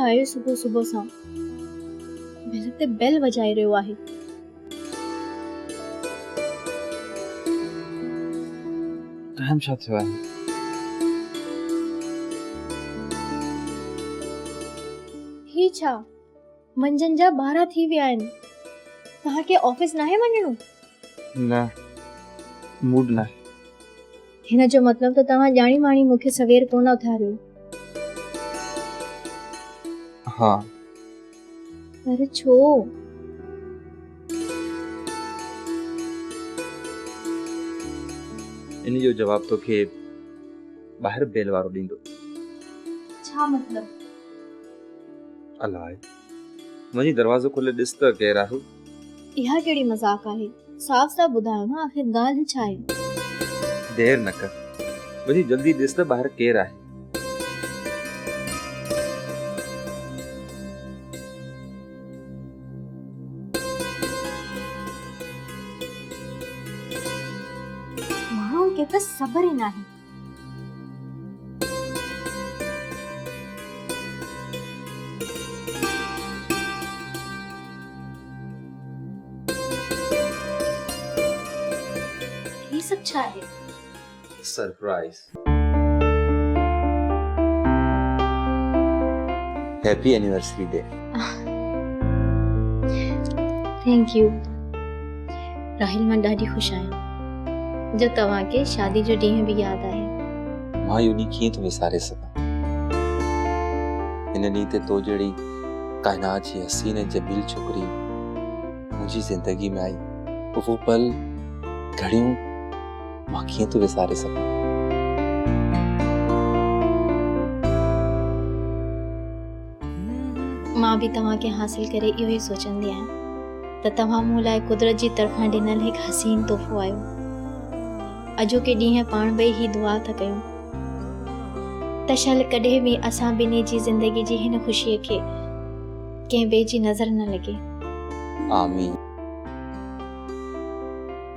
आहे सुबुह सुबुह सां? बेल ते बेल वजाए रहियो आहे। टाइम छा थियो आहे? ही छा मंझंदि जा 12 थी विया आहिनि। तव्हांखे ऑफिस नाहे वञणो? न, मूड न। हिन जो मतलब त तव्हां ॼाणी माणी मूंखे सवेर कोन उथारियो। हाँ, पर छो? इन जो जवाब तोखे ॿाहिरि बेल वारो ॾींदो। छा मतलब? अलाए, वञी दरवाज़ो खोले ॾिस त केरु आहे। इहा कहिड़ी मज़ाक आहे? साफ़ साफ़ ॿुधायो न, आखिर ॻाल्हि छा आहे? देर न कर, वञी जल्दी ॾिस त ॿाहिरि केरु आहे। माण्हुनि खे त सब्र ई नाहे। ये सब छा है? Surprise. Happy anniversary day. Thank U. Rahil, मां ॾाढी ख़ुशि आहियां जो तव्हांखे शादी जो ॾींहुं बि यादि आहे। मां इहो ॾींहुं कीअं थो विसारे सघां। हिन ॾींहुं ते तो जहिड़ी काइनात जी हसीन ऐं जमील छोकिरी मुंहिंजी ज़िंदगी में आई। उहो पल घड़ियूं मां कीअं थो विसारे सघां। मां बि तव्हांखे हासिल करे इहो ई सोचंदी आहियां त तव्हां मूं लाइ कुदरत जी तरफ़ां ॾिनल हिकु हसीन तोहफ़ो आहियो। अॼोके ॾींहुं पाण ॿई ही दुआ था कयूं त शल कॾहिं बि असां ॿिन्ही जी ज़िंदगी जी हिन ख़ुशीअ खे कंहिं ॿिए जी नज़र न लॻे। आमीन।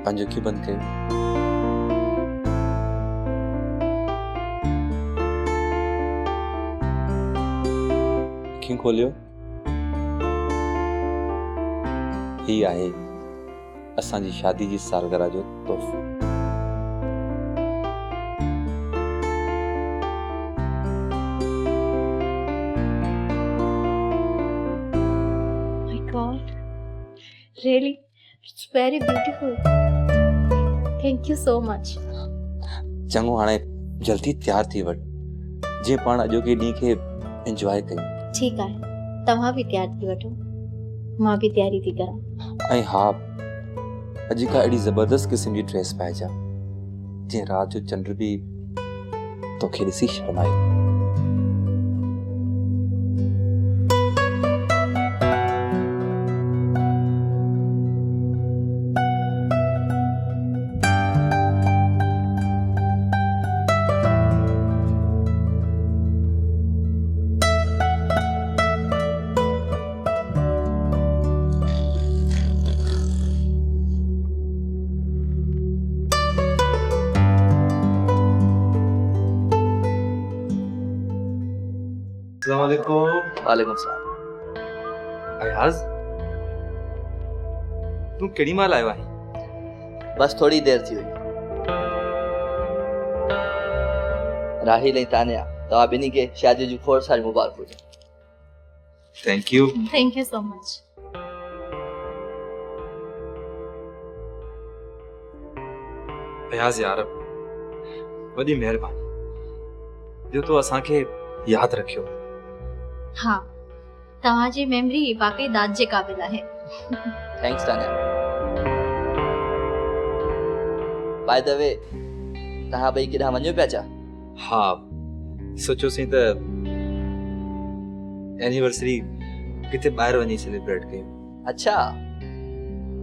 पंहिंजो अखियूं बंदि कयो। अखियूं खोलियो। ही आहे असांजी शादी जी सालगिरह जो तोहफ़ो। My God, really, it's very beautiful. Thank you so much. चङो, हाणे जल्दी तैयार थी वठ जीअं पाण अॼोके ॾींहुं खे एंजॉय कयूं। ठीकु आहे, तव्हां बि तैयार थी वठो, मां बि तैयारी थी करां। ऐं हा, अॼु खां अहिड़ी ज़बरदस्त क़िस्म जी ड्रेस पाइजां जीअं राति जो चंड बि तोखे ॾिसी शर्माए। अस्सलामुअलैकुम। वालेकुम सलाम। अयाज, तू केड़ी माल आयो आहे? बस थोड़ी देर थी हुई। राहिल ऐं तानिया, तव्हां ॿिन्ही खे शादी जूं खोड़ सारी मुबारक हुजनि। Thank U. Thank you so much. Ayaz यार, वॾी महिरबानी जो तो असांखे यादि रखियो। हाँ, तव्हांजी मेमोरी वाकई दाद जे क़ाबिल आहे। Thanks Tania. By the way, तव्हां ॿई केॾांहुं वञो पिया छा? हाँ, सोचियोसीं त एनिवर्सरी किथे ॿाहिरि वञी सेलिब्रेट कयूं। अच्छा,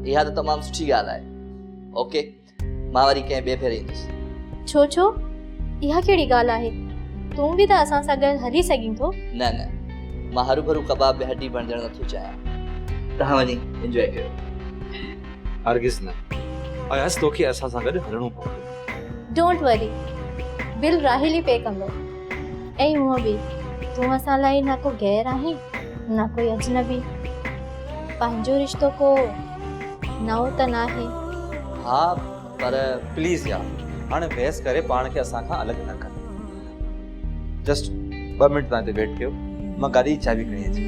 इहा त तमामु सुठी ॻाल्हि आहे। ओके, मां वरी कंहिं ॿिए भेरे ईंदुसि। छो इहा कहिड़ी ॻाल्हि आहे? तूं बि त असां सां गॾु हली सघीं थो। न न, मां हरू भरू कबाब में हड्डी बणजण नथो चाहियां। तव्हां वञी एंजॉय कयो। हरगिज़ न, अयाज तोखे असां सां गॾु हलणो पवंदो। डोंट वरी, बिल राहिल ई पे कंदो ऐं हूअं बि तूं असां लाइ ना को गैर आहे ना कोई अजनबी, पंहिंजो रिश्तो को नओ त नाहे। हाँ पर प्लीज़ यार हाणे बहस करे पाण खे असां खां अलॻि न कर। जस्ट 2 मिनट तव्हां हिते वेट कयो, मां गाॾी जी चाबी खणी अची।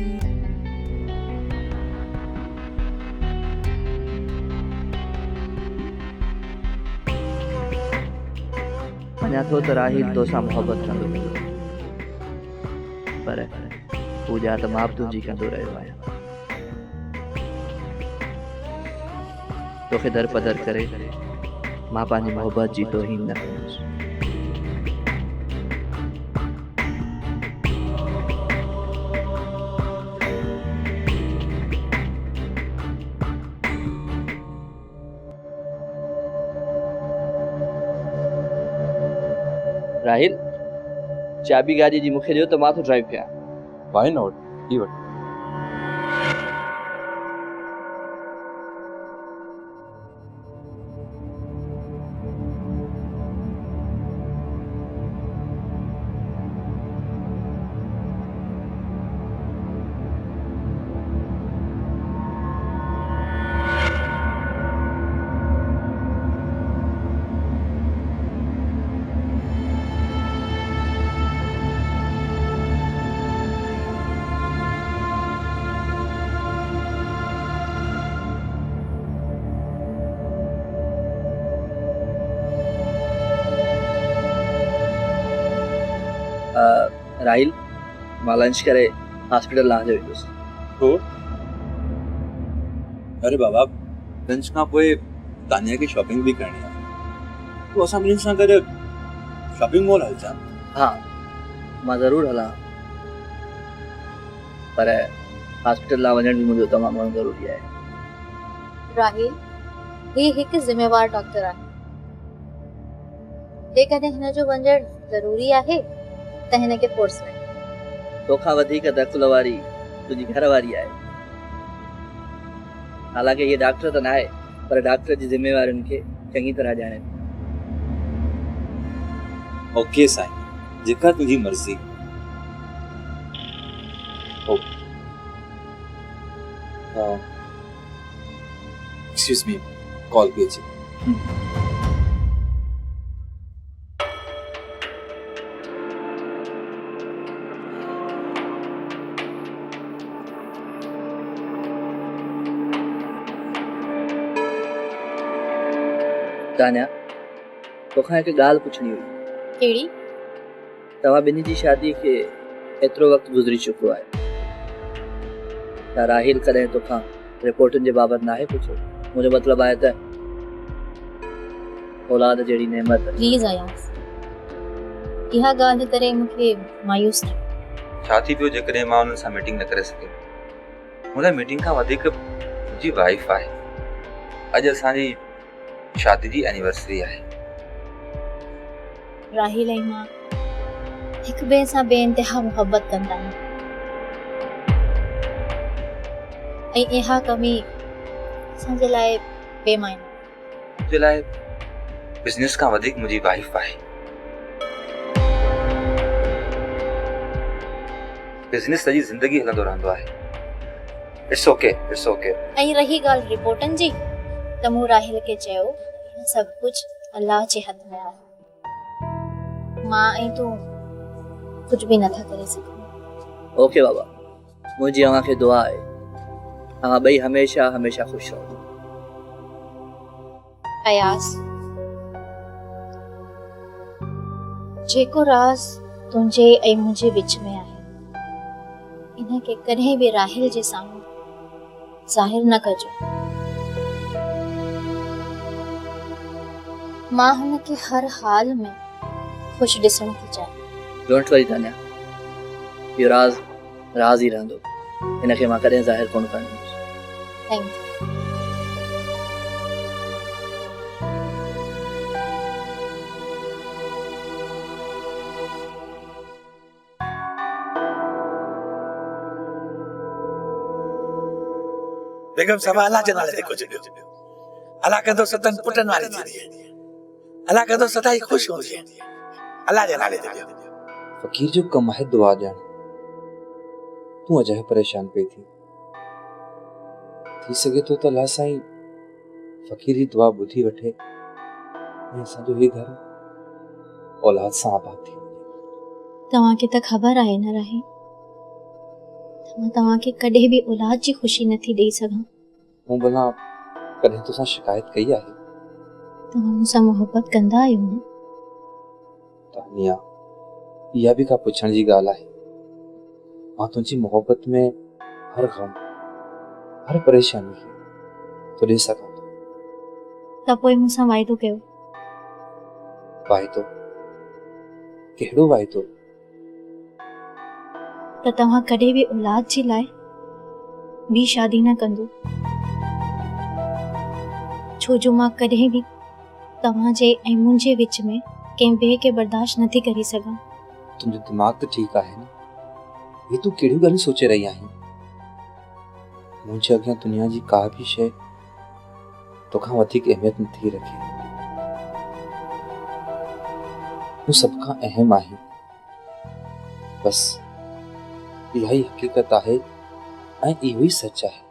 मञा थो त राहिल तोसां मोहबत कंदो पर पूजा त मां बि तुंहिंजी कंदो रहियो आहियां। तोखे दर पदर करे मां पंहिंजी मोहबत जी तौहीन न कंदुसि। राहिल चाबी गाड़ी जी मूंखे ॾियो त मां थो ड्राइव कयां। वाई नॉट, ही वठ। राहिल मां लंच करे हॉस्पिटल लांजे वेंदुसि। तो अरे बाबा लंच खां पोइ तानिया खे शॉपिंग बि करणी आहे, तो असां ॿिन्हिनि सां गॾु शॉपिंग मॉल हलजां। हाँ मां ज़रूरु हलां पर हॉस्पिटल लाइ वञण बि मुंहिंजो तमामु घणो ज़रूरी आहे। राहिल ही हिकु ज़िम्मेवार डॉक्टर आहे, जेकॾहिं हिन जो वञणु ज़रूरी आहे त हिन खे फोर्स में तोखां वधीक दख़ल वारी तुंहिंजी घर वारी आहे। हालांकि ये डॉक्टर त न आहे पर डॉक्टर जी ज़िम्मेवारियुनि खे चङी तरह ॼाणे। ओके साईं, जेका तुंहिंजी मर्ज़ी। एक्सक्यूज मी, कॉल पे अची। तानिया तोखां हिकु ॻाल्हि पुछणी हुई। कहिड़ी? तव्हां ॿिन्ही जी शादी खे एतिरो वक़्तु गुज़री चुको आहे, त राहिल कॾहिं तोखां रिपोर्टुनि जे बाबति नाहे पुछियो? मुंहिंजो मतिलबु आहे त औलाद जहिड़ी नेमत। प्लीज़ अयास, इहा ॻाल्हि करे मूंखे मायूस न। छा थी पियो जेकॾहिं मां हुननि सां मीटिंग न करे सघियुमि? मुंहिंजी मीटिंग खां वधीक मुंहिंजी वाइफ आहे। अॼु असांजी शादी जी एनिवर्सरी आहे। राहिल ऐं मां हिक ॿिए सां बेइंतिहा मोहबत कंदा आहियूं ऐं इहा कमी असांजे लाइ बेमानी। मुंहिंजे लाइ बिज़नेस खां वधीक मुंहिंजी वाइफ आहे। बिज़नेस सॼी ज़िंदगी हलंदो रहंदो आहे। It's okay, it's okay. ऐं रही ॻाल्हि रिपोर्टनि जी, त मूं राहिल खे चयो सभु कुझु अल्लाह जे हथ में आहे। मां ऐं तूं कुझु बि नथा करे सघूं। ओके बाबा, मुंहिंजी अव्हां खे दुआ आहे तव्हां ॿई हमेशा हमेशा ख़ुशि रहो। अयास, जेको राज़ तुंहिंजे ऐं मुंहिंजे विच में आहे, इन खे कॾहिं बि राहिल जे साम्हूं ज़ाहिर न कजो। मां हुन खे हर हाल में ख़ुशि ॾिसण थी चाहियां। डोंट वरी तानिया, इहो राज़ राज़ ई रहंदो, हिन खे मां कॾहिं ज़ाहिर कोन कंदुसि। Thank you. बेगम सभा अल्लाह जे नाले ते कुझु ॾियो। अल्लाह कंदो सतन पुटनि वारी थींदी, अल्लाह कंदो सदाई ख़ुशि हूंदी। अल्लाह जे नाले ते ॾियो। फ़कीर जो कमु आहे दुआ ॾियणु, तू अजय परेशान पे थी सके तो अल्लाह साईं फ़कीरी दुआ ॿुधी वठे ऐं असांजो ही घर औलाद सां आबाद थी वञे। तव्हांखे त ख़बर आहे न राही, मां तव्हांखे कॾहिं बि औलाद जी ख़ुशी नथी ॾेई सघां। मूं भला कॾहिं तोसां शिकायत कई आहे? तव्हां मूंसां मोहबत कंदा आहियो न? तानिया, इहा बि का पुछण जी ॻाल्हि आहे? मां तुंहिंजी मोहबत में हर गम हर परेशानी खे तो ॾेई सघां थो। त पोइ मूंसां वाइदो कयो। वाइदो? कहिड़ो वाइदो? त तव्हां कॾहिं बि औलाद जे लाइ ॿी शादी न कंदो, छो जो मां कॾहिं बि तव्हांजे ऐं मुंहिंजे विच में कंहिं ॿिए खे बर्दाश्त नथी करे सघां। तुंहिंजो दिमाग़ त ठीकु आहे न? हे तूं कहिड़ियूं ॻाल्हियूं सोचे रही आहीं? मुंहिंजे अॻियां दुनिया जी का बि शइ तोखां वधीक अहमियत नथी रखे। तूं सभ खां अहम आहीं। बस इहा ई हक़ीक़त आहे ऐं इहो ई सच आहे।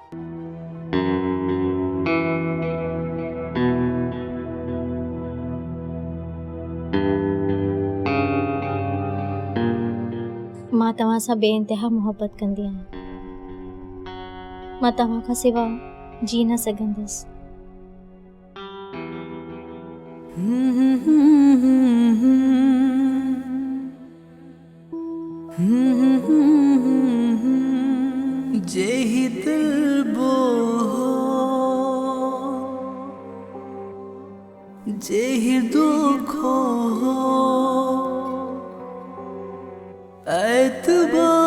मां तव्हां सां बेइंतिहा मोहबत कंदी आहियां। मां तव्हां खां सिवा जी न सघंदसि। जेहि दिल बो जेहि दुख ऐतबार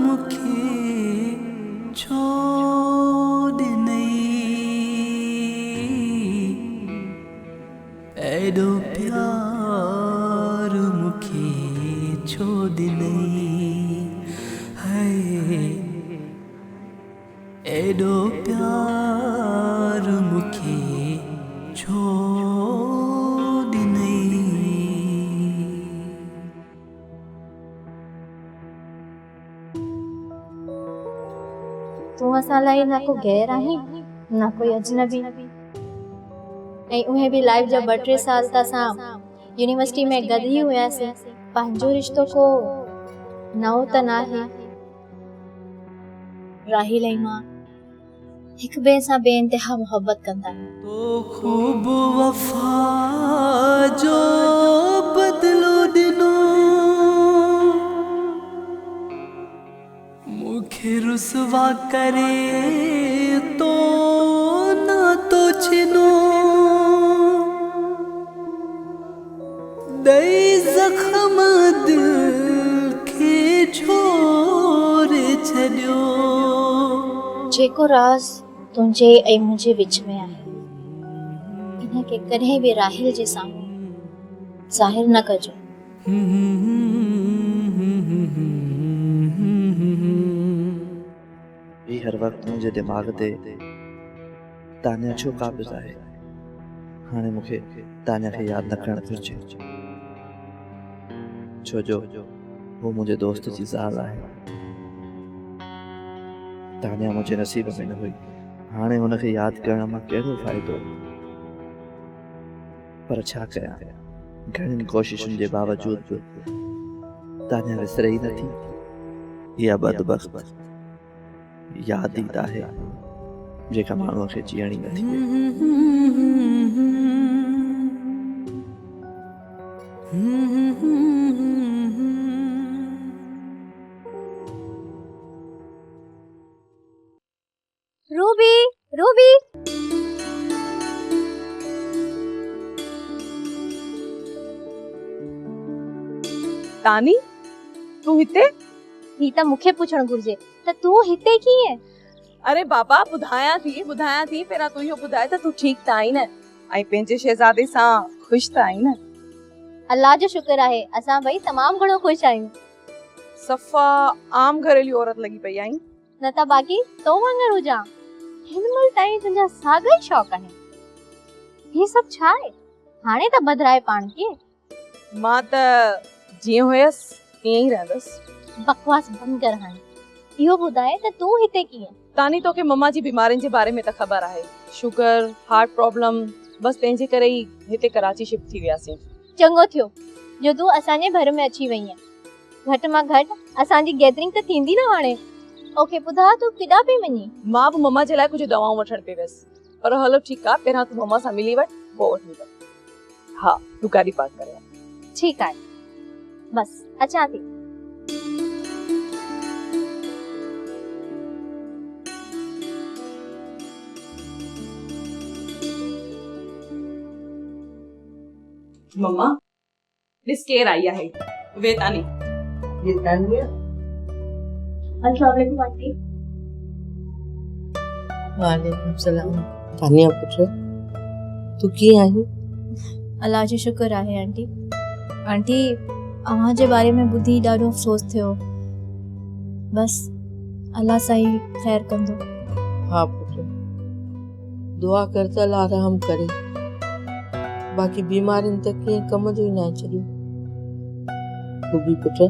मुखे छोड़ नहीं, एडो प्यार मुखे छोड़ नहीं है, एडो प्यार मुखे छोड़ नहीं। तूं असां लाइ न को गैर आहीं न कोई अजनबी, ऐं उहे बि लाइफ जा 2-3 साल त असां यूनिवर्सिटी में गॾु ई हुयासीं। पंहिंजो रिश्तो को नओं त न आहे। राहिल ऐं मां हिक ॿिए सां बेइंतिहा मोहबत कंदा आहियूं। तो खूब वफा जो बदलो दिनो मुखे रुसवा करे तो ना तो छिनो, दई जख्म दिल के छोड़े छॾियो। जेको राज़ तुंहिंजे ऐं मुंहिंजे विच में आहे, इनखे कॾहिं बि राहिल जे साम्हूं ज़ाहिर न कजो। ही हर वक्त मुझे दिमाग ते तानिया छो काबिज़ आहे। हाणे मूंखे तानिया खे यादि न करणु घुरिजे, छो जो वो मुंहिंजे दोस्त जी ज़ाल आहे। तानिया मुंहिंजे नसीब में न हुई। हाणे हुनखे यादि करण मां कहिड़ो फ़ाइदो? पर छा कयां, घणियुनि कोशिशुनि जे बावजूद बि तानिया विसरे ई नथी। इहा बदबख्त यादि ई आहे जेका माण्हूअ खे जीअणी नथी ॾे। रूबी, रूबी, तानी तू हिते? ही त मूंखे पुछण घुर्जे त तूं हिते कीअं? अरे बाबा ॿुधायां थी पहिरां तूं इहो ॿुधाए त तूं ठीक त आई न ऐं पंहिंजे शहज़ादे सां ख़ुशि त आई न? अल्लाह जो शुक्र आहे, असां ॿई तमामु घणो ख़ुशि आहियूं। सफ़ा आम घरेलू औरत लॻी पई आई। न त बाक़ी तो वांगुरु हुजां। हिन महिल ताईं तुंहिंजा साॻा ई शौक़ आहिनि। ही सभु छा आहे? हाणे त बदिराए पाण खे। मां त जीअं हुयसि तीअं ई रहंदसि। बकवास बंद कर हाणे। इहो ॿुधाए त तूं हिते कीअं? तानी तोखे मम्मा जी बीमारियुनि जे बारे में त ख़बर आहे। शुगर, हार्ट प्रॉब्लम, बस तंहिंजे करे ई हिते कराची शिफ्ट थी वियासीं। चङो थियो जो तूं असांजे घर में अची वई आहीं। घटि मां घटि असांजी गैदरिंग त थींदी न हाणे। ओके ॿुधा तूं केॾां पई वञी? मां बि मम्मा जे लाइ कुझु दवाऊं वठण पई वियसि, पर हलो ठीकु आहे, पहिरियां तूं मम्मा सां मिली वठ, पोइ वठी वठ। हा, तूं गाॾी पार्क करे आ। ठीकु आहे, बस अचां थी। मम्मा ॾिस केरु आई आहे, वे तानी। ये तानिया। अस्सलाम वालेकुम आंटी। वालेकुम सलाम। तानिया पुत्र, तू कीअं आई? अल्लाह जो शुक्र आहे आंटी। आंटी अव्हां जे बारे में ॿुधी ॾाढो अफ़सोस थियो। बस अल्लाह साईं ख़ैर कंदो। हाँ पुत्र, दुआ कर त अल्लाह रहम करे। बाक़ी बीमारियुनि त कीअं कम जो ई न छॾियो। तूं बि पुत्र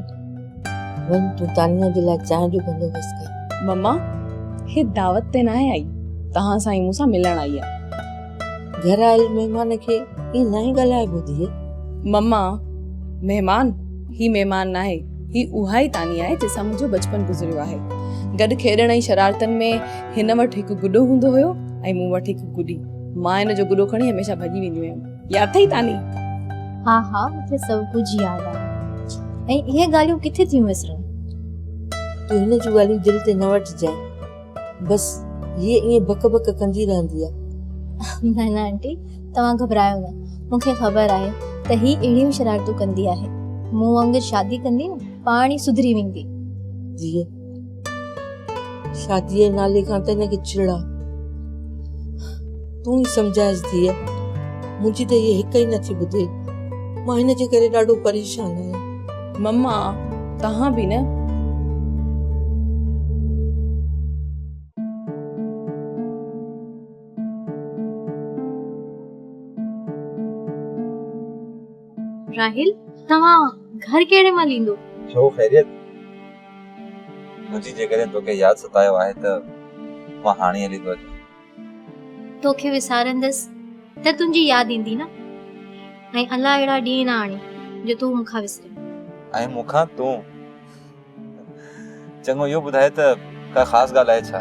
वञ, तूं तानिया जे लाइ चांहि जो बंदोबस्त कर। मम्मा हे दावत ते न आई, तव्हां सां ई मूंसां मिलण आई आहे। घर आयल महिमान खे ईअं न ई ॻाल्हाइबो धीअ। मम्मा महिमान ही महिमान न आहे, ही उहा ई तानी आहे जंहिंसां मुंहिंजो बचपन गुज़रियो आहे। गॾु खेॾण जी शरारतनि में हिन वटि हिकु गुॾो हूंदो हुयो ऐं मूं वटि हिकु गुॾी। मां हिन जो गुॾो खणी हमेशह भॼी वेंदी हुयमि। यादि अथई तानी? हाँ हाँ, मूंखे सभु कुझु यादि आहे। ऐं इहे ॻाल्हियूं किथे थियूं विसरूं? तूं हिन जूं ॻाल्हियूं दिलि ते न वठिजांइ। बसि हीअ ईअं बक बक कंदी रहंदी आहे। न न आंटी, तव्हां घबरायो न। मूंखे ख़बर आहे त ही अहिड़ियूं शरारतूं कंदी आहे। मूं वांगुरु शादी कंदी न, पाण ई सुधरी वेंदी। धीअ, शादीअ जे नाले खां त हिनखे चिड़ा। तूं ई सम्झाइसि धीअ, मुंहिंजी त इहे हिक ई नथी ॿुधे। मां हिन जे करे ॾाढो परेशान आहियां। मम्मा तव्हां बि न। राहिल, तव्हां घर केड़े मां लींदो? छो ख़ैरियत? मुंहिंजी जेकॾहिं तोखे यादि सतायो आहे त मां हाणे हली थो अचां। तोखे विसारंदसि त तुंहिंजी यादि ईंदी न। ऐं अलाह अहिड़ा ॾींहं न आणे जो तूं मूंखां विसरे। ऐं मूंखां तूं? चङो इहो ॿुधाए त का ख़ासि ॻाल्हि आहे छा?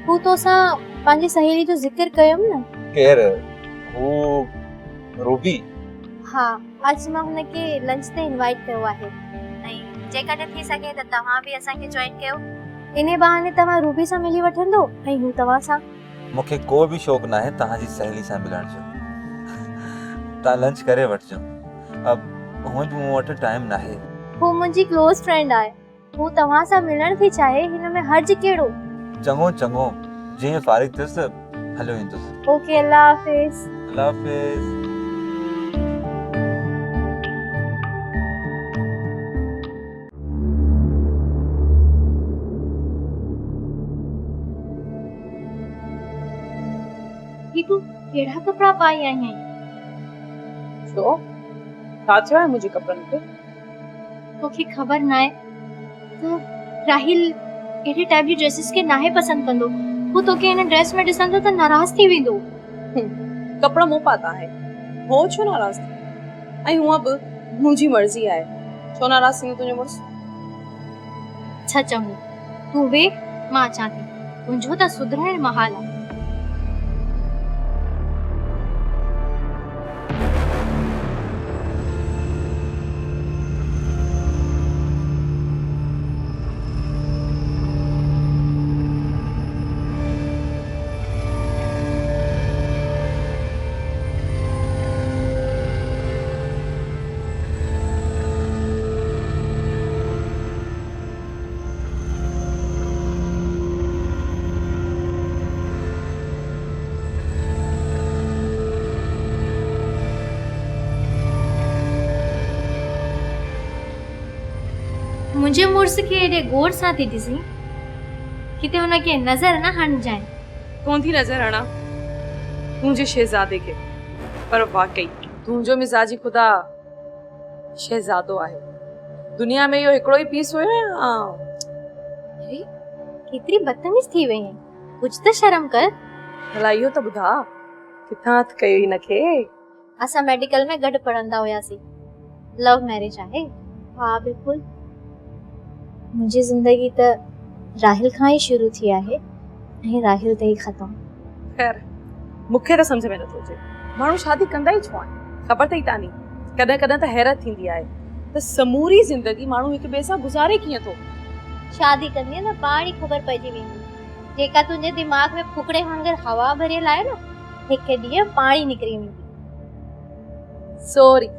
हू तोसां पंहिंजी सहेली जो ज़िक्र कयमि न। केरु? हू रूबी? हा, अॼु मां हुनखे लंच ते इनवाइट कयो आहे। ऐं जेकॾहिं थी सघे त तव्हां बि असांखे जॉइन कयो। इन बहाने तव्हां रूबी सां मिली वठंदो ऐं हू तव्हां सां। मूंखे को बि शौक़ु न आहे तव्हांजी सहेली सां मिलण जो। तव्हां लंच करे वठिजो। अब हूअं बि मूं वटि टाइम न आहे। हू मुंहिंजी क्लोज फ्रेंड आहे। हू तव्हां सां मिलण थी चाहे, हिन में हर्ज कहिड़ो? चङो चङो, जीअं फारिग थियुसि हलियो ईंदुसि। ओके, अल्लाह हाफ़िज़। अल्लाह हाफ़िज़। तू केड़ा कपड़ा पाई आई है? छो छा थियो आहे मुंहिंजे कपड़नि ते? तोखे ख़बर न आहे त राहिल एडे टाइप जी ड्रेसेस के नाहे पसंद कंदो। वो तोखे हिन ड्रेस में ॾिसंदो त नाराज़ थी वेंदो। कपड़ा मूं पाता आहे, हो छो नाराज़ थी? ऐं हूअं बि मुंहिंजी मर्ज़ी आहे, छो नाराज़ थींदो तुंहिंजो मुड़ुसु? छा चऊं, तूं वे, मां अचां थी। तुंहिंजो त सुधरण महाल आहे। मुझे मुड़स के एडे गौर सां थी ॾिसी, किते हुनखे नज़र न हण जाए। कौन थी नज़र हणा तुंहिंजे शहज़ादे खे, पर वाकई तुंहिंजो मिजाजी खुदा शहज़ादो आहे। दुनिया में इहो हिकिड़ो ई पीस हुयो या अरे केतिरी बदतमीज़ थी वई आहीं, कुछ त शर्म कर। भला इहो त ॿुधा किथां हथ कयो हिनखे। असां मेडिकल में गॾु पढ़ंदा हुयासीं। लव मैरिज आहे। हा बिल्कुलु। मुंहिंजी ज़िंदगी त राहिल खां ई शुरू थी आहे ऐं राहिल ते ई ख़तम। खैर मूंखे त सम्झ में नथो अचे माण्हू शादी कंदा ई छो आहिनि। ख़बर अथई तानी कॾहिं कॾहिं त हैरत थींदी आहे त समूरी ज़िंदगी माण्हू हिक ॿिए सां गुज़ारे कीअं थो। शादी कंदी न पाण ई ख़बर पइजी वेंदी। जेका तुंहिंजे दिमाग़ में फुकड़े वांगुरु हवा भरियल आहे न, हिकु ॾींहुं पाणी निकिरी वेंदी। सॉरी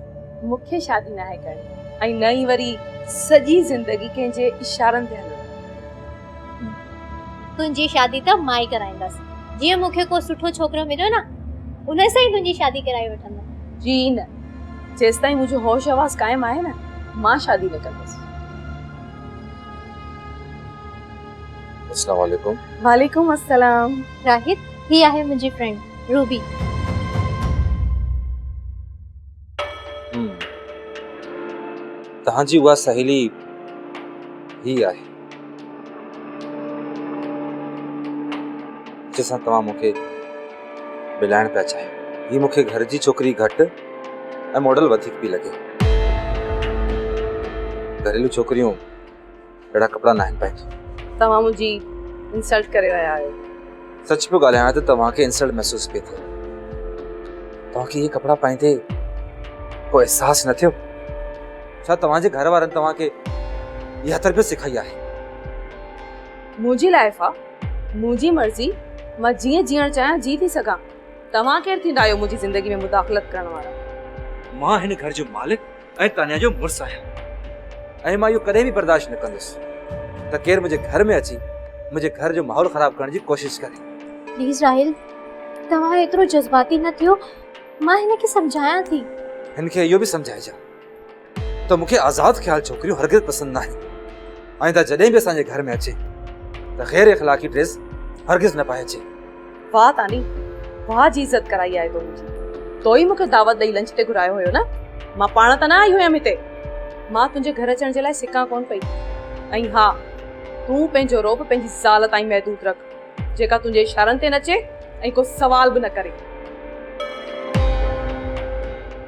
मूंखे शादी न आहे करणी ऐं न ई वरी सॼी ज़िंदगी कंहिंजे इशारनि ते हलणु। तुंहिंजी शादी त मां ई कराईंदसि। जीअं मूंखे को सुठो छोकिरो मिलियो न, उन सां ई तुंहिंजी शादी कराए वठंदमि। जी न, जेसिताईं मुंहिंजो होश आवाज़ क़ाइमु आहे न, मां शादी न कंदसि। अस्सलाम वालेकुम। वालेकुम अस्सलाम। राहिल, ही आहे मुंहिंजी फ्रेंड रूबी। तव्हांजी उहा सहेली ही आहे जंहिंसां तव्हां मूंखे मिलाइण पिया चाहियो। ही मूंखे घर जी छोकिरी घटि ऐं मॉडल वधीक पई लॻे। घरेलू छोकिरियूं अहिड़ा कपिड़ा न आहिनि पाईंदियूं। तव्हां मुंहिंजी इंसल्ट करे रहिया आहियो। सच पियो ॻाल्हायां त तव्हांखे इंसल्ट महसूस पिए थिए। तव्हांखे इहे कपिड़ा पाईंदे को एहसास न थियो? छा तव्हांजे घर वारनि तव्हांखे इहा तरबियत सिखाई आहे? मुंहिंजी लाइफ आहे, मुंहिंजी मर्ज़ी, मां जीअं जीअण चाहियां जी थी सघां। तव्हां केरु थींदा आहियो मुंहिंजी ज़िंदगी में मुदाख़लत करण वारा? मां हिन घर जो मालिक ऐं तान्या जो मुड़ुसु आहियां ऐं मां इहो कॾहिं बि बर्दाश्त न कंदुसि त केरु मुंहिंजे घर में अची मुंहिंजे घर जो माहौल ख़राब करण जी कोशिश करे। प्लीज़ राहिल, तव्हां एतिरो जज़्बाती न थियो। मां हिनखे सम्झायां थी। हिनखे इहो बि सम्झाइजां त मूंखे आज़ाद ख़्याल छोकिरियूं हरगिज़ पसंदि न आहिनि ऐं त जॾहिं बि असांजे घर में अचे त ग़ैर इख़लाक़ी ड्रेस हरगिज़ न पाए अचे। वाह तानी, वाह जी इज़त कराई आहे तो मुंहिंजी। तो ई मूंखे दावत ॾेई लंच ते घुरायो हुयो न। मां पाण त न आई हुयमि हिते। मां तुंहिंजे घर अचण जे लाइ सिकां कोन पई। ऐं हा, तूं पंहिंजो रोब पंहिंजी ज़ाल ताईं महदूद रख, जेका तुंहिंजे इशारनि ते नचे ऐं को सवाल बि न करे।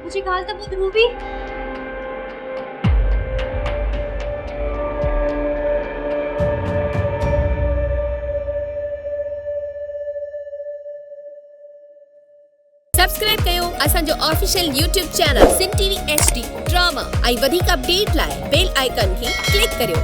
मुंहिंजी ॻाल्हि त ॿुध रूबी। सब्सक्राइब कयो असांजो ऑफिशियल यूट्यूब चैनल सिन टीवी HD ड्रामा ऐं वधीक अपडेट लाइ बेल आइकन खे क्लिक करियो।